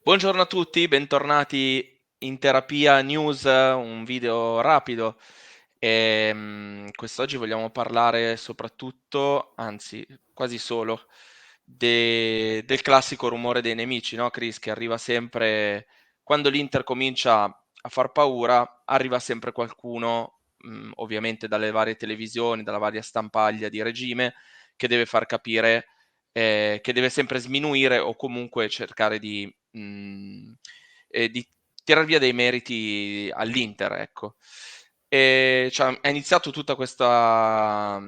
Buongiorno a tutti, bentornati in Terapia News, un video rapido. Quest'oggi vogliamo parlare soprattutto, anzi quasi solo, del classico rumore dei nemici, no Chris? Che arriva sempre, quando l'Inter comincia a far paura, arriva sempre qualcuno, ovviamente dalle varie televisioni, dalla varia stampaglia di regime, che deve far capire che deve sempre sminuire o comunque cercare di tirar via dei meriti all'Inter, ecco. Cioè, è iniziato tutta questa,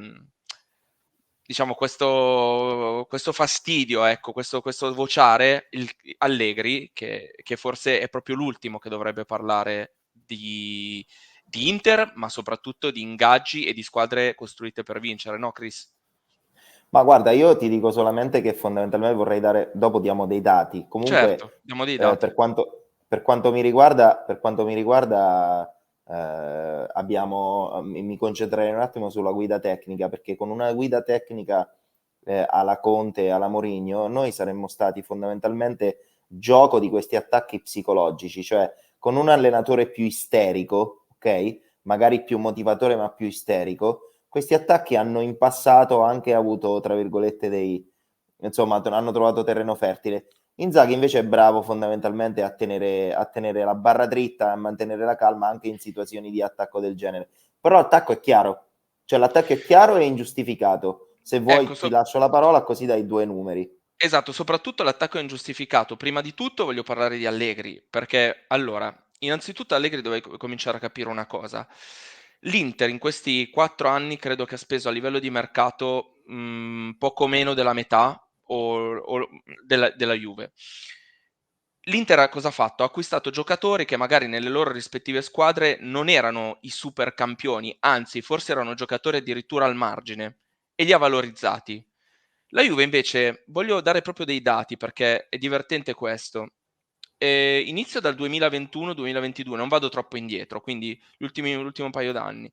diciamo, questo fastidio, ecco, questo vociare Allegri, che forse è proprio l'ultimo che dovrebbe parlare di Inter, ma soprattutto di ingaggi e di squadre costruite per vincere, no, Chris? Ma guarda, io ti dico solamente che fondamentalmente vorrei dare, dopo diamo dei dati. Certo, Comunque, diamo dei dati. per quanto mi riguarda, mi concentrerei un attimo sulla guida tecnica, perché con una guida tecnica alla Conte e alla Mourinho, noi saremmo stati fondamentalmente gioco di questi attacchi psicologici, cioè con un allenatore più isterico, ok? Magari più motivatore ma più isterico, questi attacchi hanno in passato anche avuto, tra virgolette, insomma, hanno trovato terreno fertile. Inzaghi invece è bravo fondamentalmente a tenere la barra dritta, a mantenere la calma anche in situazioni di attacco del genere. Però l'attacco è chiaro, cioè l'attacco è chiaro e ingiustificato. Se Ecco, vuoi ti lascio la parola così dai due numeri. esatto, soprattutto l'attacco è ingiustificato. Prima di tutto voglio parlare di Allegri, perché allora, innanzitutto Allegri deve cominciare a capire una cosa. L'Inter in questi 4 anni credo che ha speso a livello di mercato poco meno della metà o della Juve. L'Inter cosa ha fatto? Ha acquistato giocatori che magari nelle loro rispettive squadre non erano i super campioni, anzi forse erano giocatori addirittura al margine e li ha valorizzati. La Juve invece, voglio dare proprio dei dati perché è divertente questo. Inizio dal 2021-2022, non vado troppo indietro, quindi l'ultimo paio d'anni.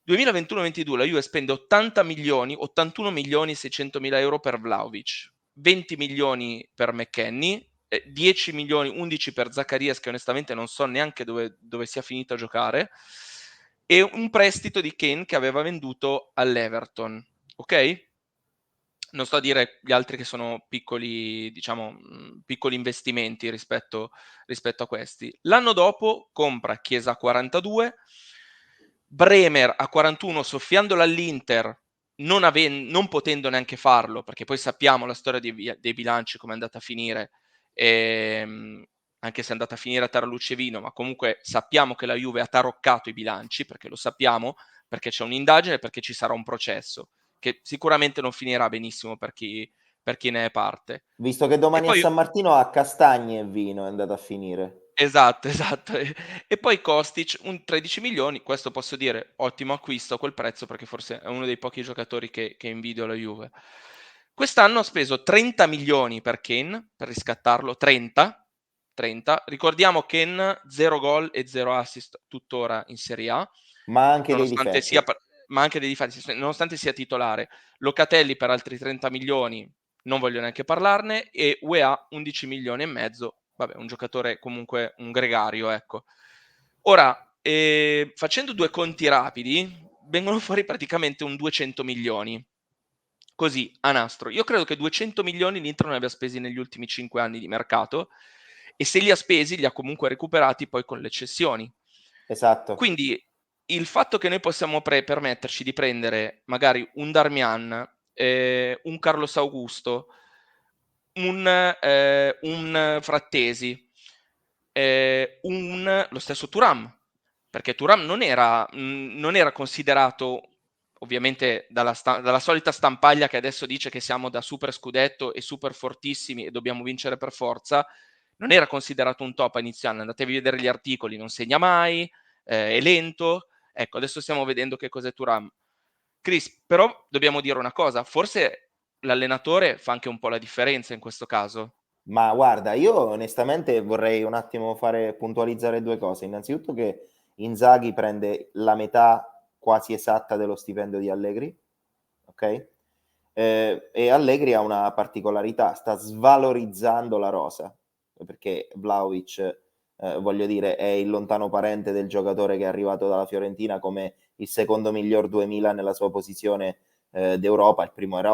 2021-22 la Juve spende 80 milioni, 81 milioni e 600 mila euro per Vlahovic, 20 milioni per McKennie, 10 milioni, 11 per Zaccarías che onestamente non so neanche dove sia finito a giocare, e un prestito di Kane che aveva venduto all'Everton, ok? Non sto a dire gli altri che sono piccoli, diciamo, piccoli investimenti rispetto a questi. L'anno dopo compra Chiesa a 42, Bremer a 41, soffiandola all'Inter, non potendo neanche farlo, perché poi sappiamo la storia dei bilanci come è andata a finire, anche se è andata a finire a taralluce e vino, ma comunque sappiamo che la Juve ha taroccato i bilanci, perché lo sappiamo, perché c'è un'indagine, perché ci sarà un processo che sicuramente non finirà benissimo per chi ne è parte. Visto che E domani a poi, San Martino a castagne e vino è andato a finire. esatto, esatto. E poi Kostic, un 13 milioni, questo posso dire, ottimo acquisto a quel prezzo perché forse è uno dei pochi giocatori che invidio la Juve. Quest'anno ha speso 30 milioni per Kane, per riscattarlo, 30, 30. Ricordiamo Kane 0 gol e 0 assist tuttora in Serie A, Ma anche dei nonostante sia, difetti. ma anche dei difetti, nonostante sia titolare. Locatelli per altri 30 milioni, non voglio neanche parlarne, e UEA 11 milioni e mezzo, vabbè, un giocatore comunque un gregario, ecco. Ora, facendo due conti rapidi, vengono fuori praticamente un 200 milioni. Così, a nastro. Io credo che 200 milioni l'Inter non abbia spesi negli ultimi 5 anni di mercato e se li ha spesi li ha comunque recuperati poi con le cessioni. Esatto. Quindi il fatto che noi possiamo permetterci di prendere magari un Darmian, un Carlos Augusto, un Frattesi, lo stesso Thuram, perché Thuram non era considerato, ovviamente dalla solita stampaglia che adesso dice che siamo da super scudetto e super fortissimi e dobbiamo vincere per forza, non era considerato un top a inizio anno, andatevi a vedere gli articoli, non segna mai, è lento, ecco adesso stiamo vedendo che cos'è Thuram. Chris, però dobbiamo dire una cosa, forse l'allenatore fa anche un po' la differenza in questo caso. Ma guarda, io onestamente vorrei un attimo puntualizzare due cose. Innanzitutto che Inzaghi prende la metà quasi esatta dello stipendio di Allegri, ok? E Allegri ha una particolarità, sta svalorizzando la rosa, perché Vlahovic, voglio dire, è il lontano parente del giocatore che è arrivato dalla Fiorentina come il secondo miglior 2000 nella sua posizione d'Europa, il primo era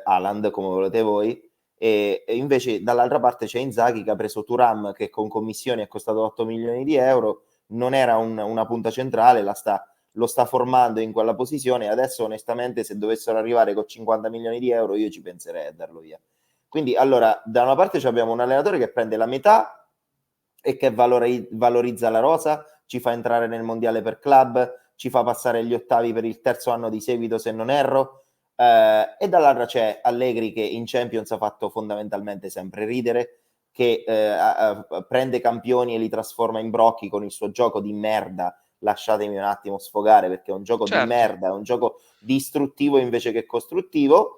Haaland come volete voi, e invece dall'altra parte c'è Inzaghi che ha preso Thuram che con commissioni è costato 8 milioni di euro, non era una punta centrale, lo sta formando in quella posizione e adesso onestamente se dovessero arrivare con 50 milioni di euro io ci penserei a darlo via. Quindi allora da una parte abbiamo un allenatore che prende la metà e che valorizza la rosa, ci fa entrare nel mondiale per club, ci fa passare gli ottavi per il terzo anno di seguito se non erro, e dall'altra c'è Allegri che in Champions ha fatto fondamentalmente sempre ridere, che prende campioni e li trasforma in brocchi con il suo gioco di merda, lasciatemi un attimo sfogare perché è un gioco di Certo. merda, è un gioco distruttivo invece che costruttivo.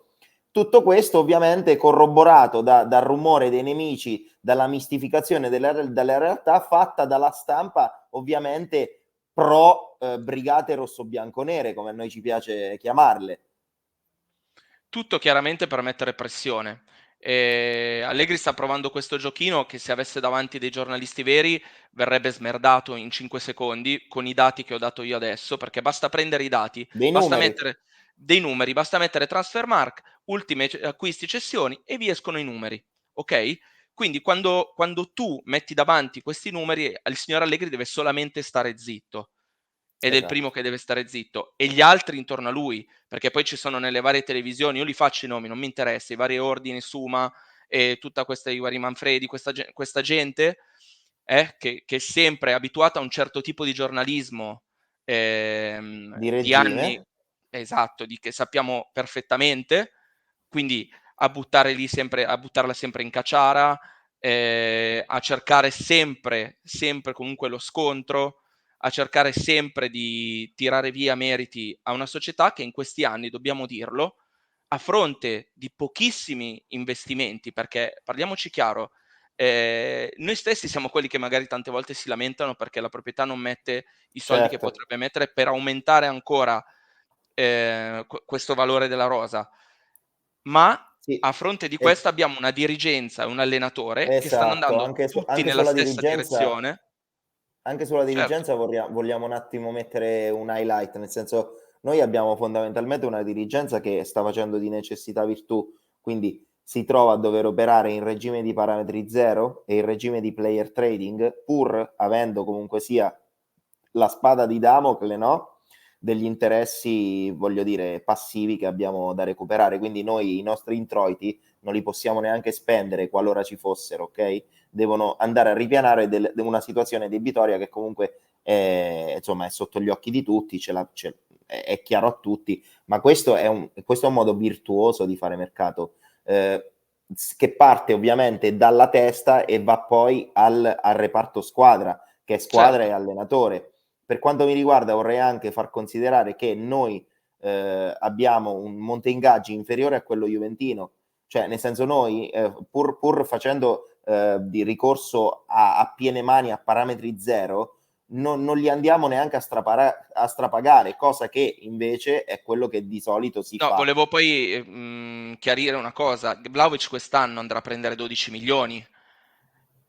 Tutto questo ovviamente corroborato dal rumore dei nemici, dalla mistificazione della realtà fatta dalla stampa ovviamente pro brigate rosso-bianco-nere, come a noi ci piace chiamarle. Tutto chiaramente per mettere pressione. Allegri sta provando questo giochino che se avesse davanti dei giornalisti veri verrebbe smerdato in 5 secondi con i dati che ho dato io adesso, perché basta prendere i dati, Dei basta numeri, mettere dei numeri, basta mettere transfer mark, ultime acquisti, cessioni e vi escono i numeri, ok? Quindi quando tu metti davanti questi numeri, il signor Allegri deve solamente stare zitto ed è il primo esatto, che deve stare zitto e gli altri intorno a lui, perché poi ci sono nelle varie televisioni, io li faccio i nomi, non mi interessa, i vari ordini, Suma e tutta questa, i vari Manfredi, questa gente che è sempre abituata a un certo tipo di giornalismo di di anni, regime, esatto, che sappiamo perfettamente, quindi a buttare lì sempre, a buttarla sempre in cacciara, a cercare sempre, sempre comunque lo scontro, a cercare sempre di tirare via meriti a una società che in questi anni, dobbiamo dirlo, a fronte di pochissimi investimenti, perché parliamoci chiaro, noi stessi siamo quelli che magari tante volte si lamentano perché la proprietà non mette i soldi che certo, potrebbe mettere per aumentare ancora questo valore della rosa, ma sì, a fronte di questo es- abbiamo una dirigenza e un allenatore che stanno esatto, andando tutti nella stessa direzione. anche sulla Certo, dirigenza vogliamo un attimo mettere un highlight, nel senso noi abbiamo fondamentalmente una dirigenza che sta facendo di necessità virtù, quindi si trova a dover operare in regime di parametri zero e in regime di player trading, pur avendo comunque sia la spada di Damocle, no? Degli interessi, voglio dire, passivi che abbiamo da recuperare. Quindi noi i nostri introiti non li possiamo neanche spendere qualora ci fossero, ok? Devono andare a ripianare una situazione debitoria che comunque insomma, è sotto gli occhi di tutti, è chiaro a tutti, ma questo è un modo virtuoso di fare mercato. Che parte ovviamente dalla testa e va poi al reparto squadra, che è squadra e certo. allenatore. Per quanto mi riguarda vorrei anche far considerare che noi abbiamo un monte ingaggi inferiore a quello juventino, cioè nel senso noi pur facendo di ricorso a piene mani a parametri zero, non li andiamo neanche a strapagare, cosa che invece è quello che di solito si No, fa. volevo poi chiarire una cosa. Vlahovic quest'anno andrà a prendere 12 milioni.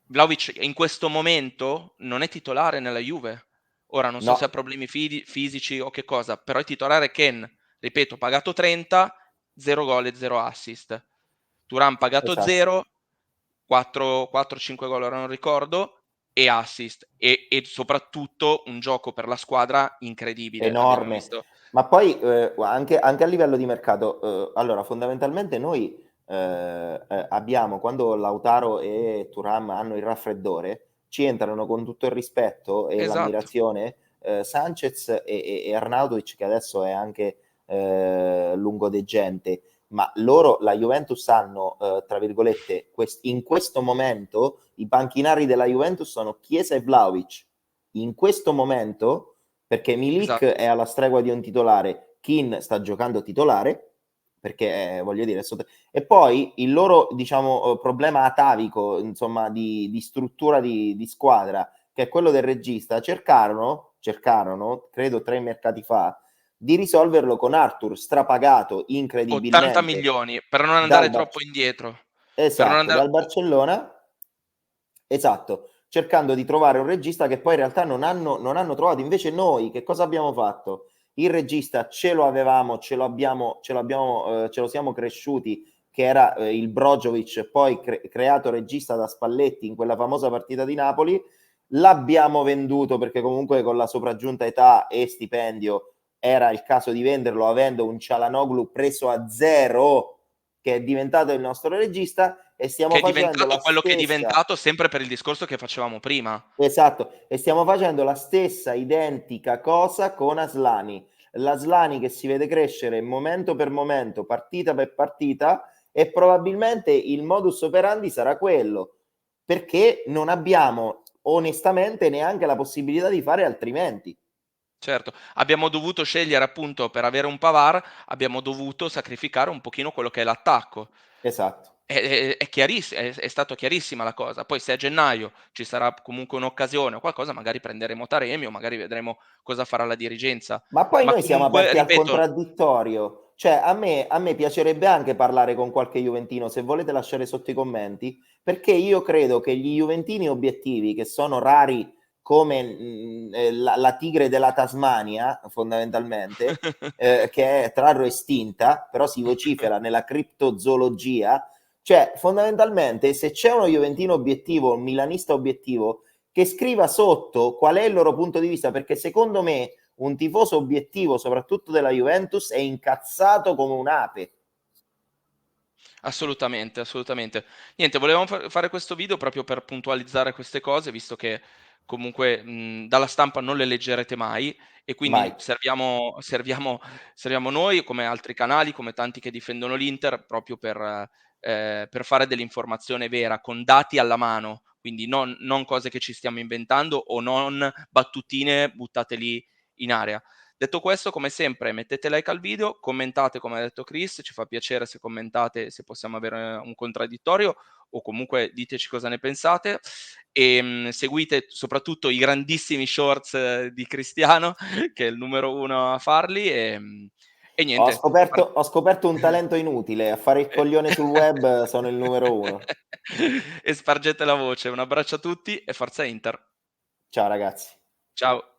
Vlahovic in questo momento non è titolare nella Juve. Ora non so se ha No, problemi fisici o che cosa, però è titolare Ken, ripeto, pagato 30, 0 gol e 0 assist. Turan pagato esatto, 0, 4-5 gol, ora non ricordo, e assist. E soprattutto un gioco per la squadra incredibile. Abbiamo enorme. visto. Ma poi anche a livello di mercato, allora fondamentalmente noi abbiamo, quando Lautaro e Thuram hanno il raffreddore, ci entrano con tutto il rispetto e Esatto. l'ammirazione Sanchez e Arnautovic, che adesso è anche lungodeggente, ma loro, la Juventus hanno, tra virgolette, in questo momento i panchinari della Juventus sono Chiesa e Vlahovic. In questo momento, perché Milik Esatto. è alla stregua di un titolare, Keane sta giocando titolare, perché voglio dire, e poi il loro diciamo problema atavico, insomma, di struttura di squadra, che è quello del regista, cercarono, credo 3 mercati fa, di risolverlo con Arthur, strapagato 80 incredibilmente milioni per non andare dal, troppo indietro. Per non esatto, andare dal Barcellona, esatto, cercando di trovare un regista che poi in realtà non hanno trovato. Invece noi che cosa abbiamo fatto? Il regista ce lo avevamo, ce lo siamo cresciuti, che era il Brozovic, poi creato regista da Spalletti in quella famosa partita di Napoli. L'abbiamo venduto perché comunque con la sopraggiunta età e stipendio era il caso di venderlo, avendo un Cialanoglu preso a zero, che è diventato il nostro regista, e che stiamo è facendo diventato la quello che è stessa. diventato sempre per il discorso che facevamo prima. Esatto, e stiamo facendo la stessa identica cosa con Aslani. L'Aslani che si vede crescere momento per momento, partita per partita, e probabilmente il modus operandi sarà quello, perché non abbiamo onestamente neanche la possibilità di fare altrimenti. Certo, abbiamo dovuto scegliere appunto per avere un Pavard, abbiamo dovuto sacrificare un pochino quello che è l'attacco. Esatto. È è stato chiarissima la cosa. Poi se a gennaio ci sarà comunque un'occasione o qualcosa, magari prenderemo Taremi o magari vedremo cosa farà la dirigenza. Ma poi Ma noi siamo comunque, aperti al ripeto, contraddittorio. Cioè, a me piacerebbe anche parlare con qualche juventino, se volete lasciare sotto i commenti, perché io credo che gli juventini obiettivi, che sono rari come la tigre della Tasmania, fondamentalmente, che è tra l'altro estinta, però si vocifera nella criptozoologia, cioè fondamentalmente se c'è uno juventino obiettivo, un milanista obiettivo, che scriva sotto qual è il loro punto di vista, perché secondo me un tifoso obiettivo, soprattutto della Juventus, è incazzato come un'ape. assolutamente, assolutamente. Niente, volevamo fare questo video proprio per puntualizzare queste cose, visto che comunque, dalla stampa non le leggerete mai e quindi Mai. serviamo noi, come altri canali, come tanti che difendono l'Inter, proprio per fare dell'informazione vera, con dati alla mano, quindi non cose che ci stiamo inventando o non battutine buttate lì in aria. Detto questo, come sempre, mettete like al video, commentate come ha detto Chris, ci fa piacere se commentate, se possiamo avere un contraddittorio o comunque diteci cosa ne pensate. Seguite soprattutto i grandissimi shorts di Cristiano, che è il numero uno a farli. E Ho niente. scoperto, ho scoperto un talento inutile, a fare il coglione sul web sono il numero uno. E spargete la voce. Un abbraccio a tutti e forza Inter. Ciao ragazzi. Ciao.